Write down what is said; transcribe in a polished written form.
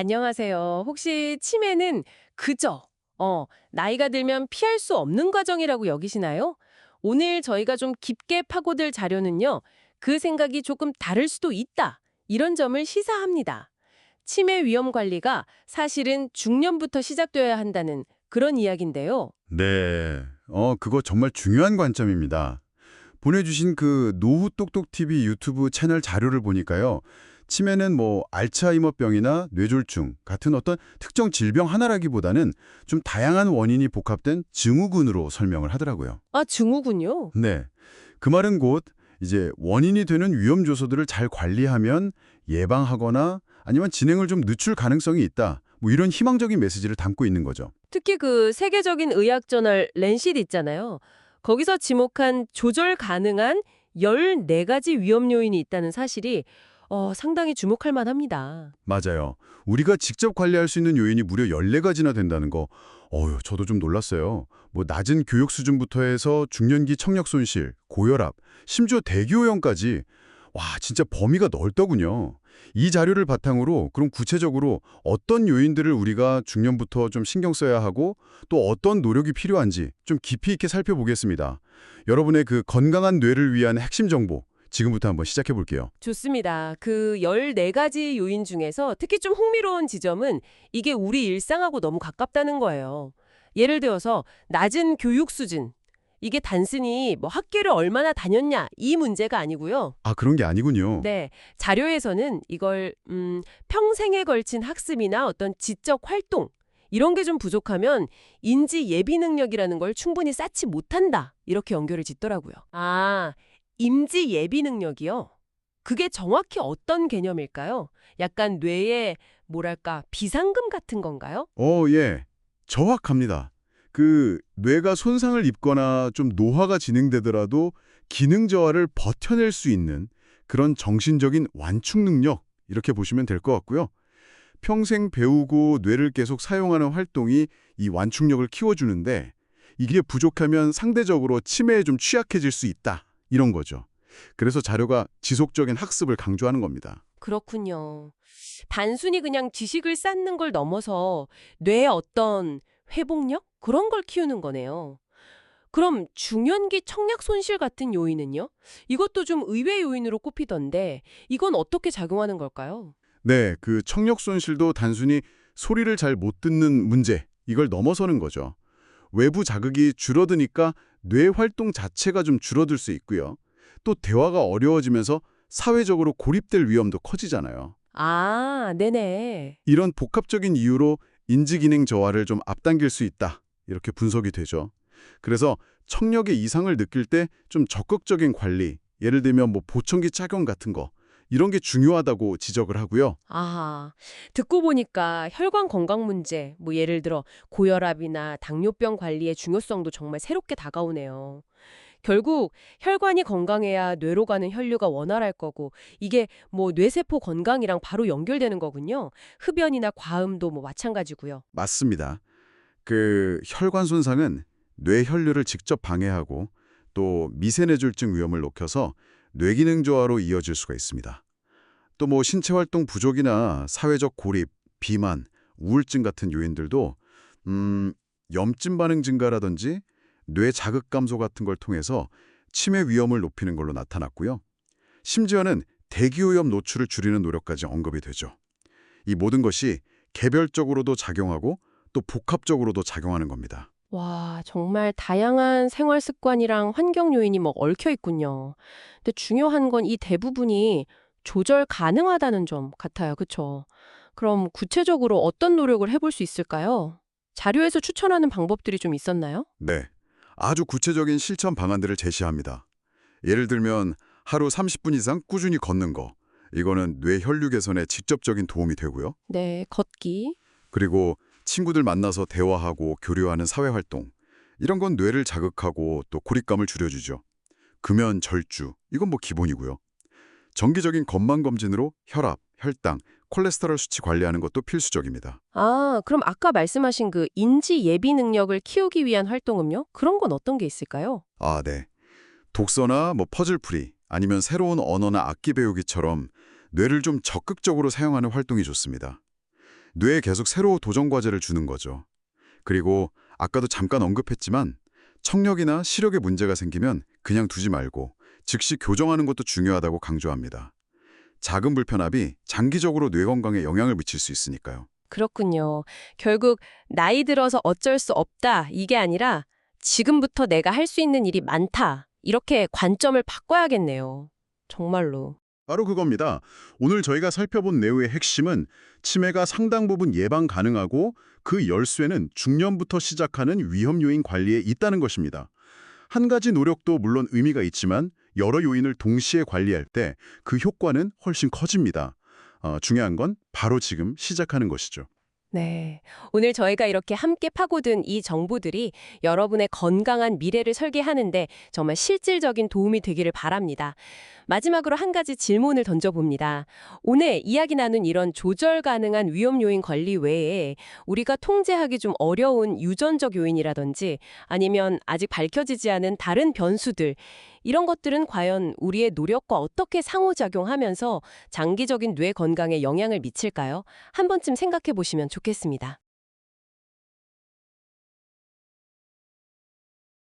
안녕하세요. 혹시 치매는 그저, 나이가 들면 피할 수 없는 과정이라고 여기시나요? 오늘 저희가 좀 깊게 파고들 자료는요, 그 생각이 조금 다를 수도 있다. 이런 점을 시사합니다. 치매 위험 관리가 사실은 중년부터 시작되어야 한다는 그런 이야기인데요. 네. 그거 정말 중요한 관점입니다. 보내주신 그 노후 똑똑 TV 유튜브 채널 자료를 보니까요. 치매는 뭐 알츠하이머병이나 뇌졸중 같은 어떤 특정 질병 하나라기보다는 좀 다양한 원인이 복합된 증후군으로 설명을 하더라고요. 아, 증후군요. 네. 그 말은 곧 이제 원인이 되는 위험 요소들을 잘 관리하면 예방하거나 아니면 진행을 좀 늦출 가능성이 있다. 뭐 이런 희망적인 메시지를 담고 있는 거죠. 특히 그 세계적인 의학 저널 랜시트 있잖아요. 거기서 지목한 조절 가능한 14가지 위험 요인이 있다는 사실이 상당히 주목할 만합니다. 맞아요. 우리가 직접 관리할 수 있는 요인이 무려 14가지나 된다는 거. 저도 좀 놀랐어요. 뭐 낮은 교육 수준부터 해서 중년기 청력 손실, 고혈압, 심지어 대기오염까지 와, 진짜 범위가 넓더군요. 이 자료를 바탕으로 그럼 구체적으로 어떤 요인들을 우리가 중년부터 좀 신경 써야 하고 또 어떤 노력이 필요한지 좀 깊이 있게 살펴보겠습니다. 여러분의 그 건강한 뇌를 위한 핵심 정보 지금부터 한번 시작해 볼게요. 좋습니다. 그 14가지 요인 중에서 특히 좀 흥미로운 지점은 이게 우리 일상하고 너무 가깝다는 거예요. 예를 들어서 낮은 교육 수준. 이게 단순히 뭐 학교를 얼마나 다녔냐 이 문제가 아니고요. 아, 그런 게 아니군요. 네, 자료에서는 이걸 평생에 걸친 학습이나 어떤 지적 활동 이런 게 좀 부족하면 인지 예비 능력이라는 걸 충분히 쌓지 못한다. 이렇게 연결을 짓더라고요. 아, 인지 예비 능력이요? 그게 정확히 어떤 개념일까요? 약간 뇌의 뭐랄까 비상금 같은 건가요? 예. 정확합니다. 그 뇌가 손상을 입거나 좀 노화가 진행되더라도 기능 저하를 버텨낼 수 있는 그런 정신적인 완충 능력 이렇게 보시면 될 것 같고요. 평생 배우고 뇌를 계속 사용하는 활동이 이 완충력을 키워주는데 이게 부족하면 상대적으로 치매에 좀 취약해질 수 있다. 이런 거죠. 그래서 자료가 지속적인 학습을 강조하는 겁니다. 그렇군요. 단순히 그냥 지식을 쌓는 걸 넘어서 뇌의 어떤 회복력? 그런 걸 키우는 거네요. 그럼 중년기 청력 손실 같은 요인은요? 이것도 좀 의외 요인으로 꼽히던데 이건 어떻게 작용하는 걸까요? 네, 그 청력 손실도 단순히 소리를 잘 못 듣는 문제, 이걸 넘어서는 거죠. 외부 자극이 줄어드니까 뇌 활동 자체가 좀 줄어들 수 있고요. 또 대화가 어려워지면서 사회적으로 고립될 위험도 커지잖아요. 아, 네네. 이런 복합적인 이유로 인지기능 저하를 좀 앞당길 수 있다. 이렇게 분석이 되죠. 그래서 청력의 이상을 느낄 때 좀 적극적인 관리, 예를 들면 뭐 보청기 착용 같은 거, 이런 게 중요하다고 지적을 하고요. 아하, 듣고 보니까 혈관 건강 문제, 뭐 예를 들어 고혈압이나 당뇨병 관리의 중요성도 정말 새롭게 다가오네요. 결국 혈관이 건강해야 뇌로 가는 혈류가 원활할 거고 이게 뭐 뇌세포 건강이랑 바로 연결되는 거군요. 흡연이나 과음도 뭐 마찬가지고요. 맞습니다. 그 혈관 손상은 뇌 혈류를 직접 방해하고 또 미세뇌졸중 위험을 높여서 뇌기능 저하로 이어질 수가 있습니다. 또 뭐 신체 활동 부족이나 사회적 고립, 비만, 우울증 같은 요인들도 염증 반응 증가라든지 뇌 자극 감소 같은 걸 통해서 치매 위험을 높이는 걸로 나타났고요. 심지어는 대기오염 노출을 줄이는 노력까지 언급이 되죠. 이 모든 것이 개별적으로도 작용하고 또 복합적으로도 작용하는 겁니다. 와, 정말 다양한 생활 습관이랑 환경 요인이 뭐 얽혀 있군요. 근데 중요한 건 이 대부분이 조절 가능하다는 점 같아요. 그쵸? 그럼 구체적으로 어떤 노력을 해볼 수 있을까요? 자료에서 추천하는 방법들이 좀 있었나요? 네, 아주 구체적인 실천 방안들을 제시합니다. 예를 들면 하루 30분 이상 꾸준히 걷는 거. 이거는 뇌 혈류 개선에 직접적인 도움이 되고요. 네, 걷기. 그리고 친구들 만나서 대화하고 교류하는 사회활동. 이런 건 뇌를 자극하고 또 고립감을 줄여주죠. 금연, 절주. 이건 뭐 기본이고요. 정기적인 건강검진으로 혈압, 혈당, 콜레스테롤 수치 관리하는 것도 필수적입니다. 아, 그럼 아까 말씀하신 그 인지 예비 능력을 키우기 위한 활동은요? 그런 건 어떤 게 있을까요? 아, 네. 독서나 뭐 퍼즐풀이 아니면 새로운 언어나 악기 배우기처럼 뇌를 좀 적극적으로 사용하는 활동이 좋습니다. 뇌에 계속 새로운 도전 과제를 주는 거죠. 그리고 아까도 잠깐 언급했지만 청력이나 시력에 문제가 생기면 그냥 두지 말고 즉시 교정하는 것도 중요하다고 강조합니다. 작은 불편함이 장기적으로 뇌 건강에 영향을 미칠 수 있으니까요. 그렇군요. 결국 나이 들어서 어쩔 수 없다 이게 아니라 지금부터 내가 할 수 있는 일이 많다. 이렇게 관점을 바꿔야겠네요. 정말로. 바로 그겁니다. 오늘 저희가 살펴본 내용의 핵심은 치매가 상당 부분 예방 가능하고 그 열쇠는 중년부터 시작하는 위험 요인 관리에 있다는 것입니다. 한 가지 노력도 물론 의미가 있지만 여러 요인을 동시에 관리할 때 그 효과는 훨씬 커집니다. 중요한 건 바로 지금 시작하는 것이죠. 네. 오늘 저희가 이렇게 함께 파고든 이 정보들이 여러분의 건강한 미래를 설계하는데 정말 실질적인 도움이 되기를 바랍니다. 마지막으로 한 가지 질문을 던져봅니다. 오늘 이야기 나눈 이런 조절 가능한 위험 요인 관리 외에 우리가 통제하기 좀 어려운 유전적 요인이라든지 아니면 아직 밝혀지지 않은 다른 변수들 이런 것들은 과연 우리의 노력과 어떻게 상호작용하면서 장기적인 뇌 건강에 영향을 미칠까요? 한 번쯤 생각해 보시면 좋겠습니다.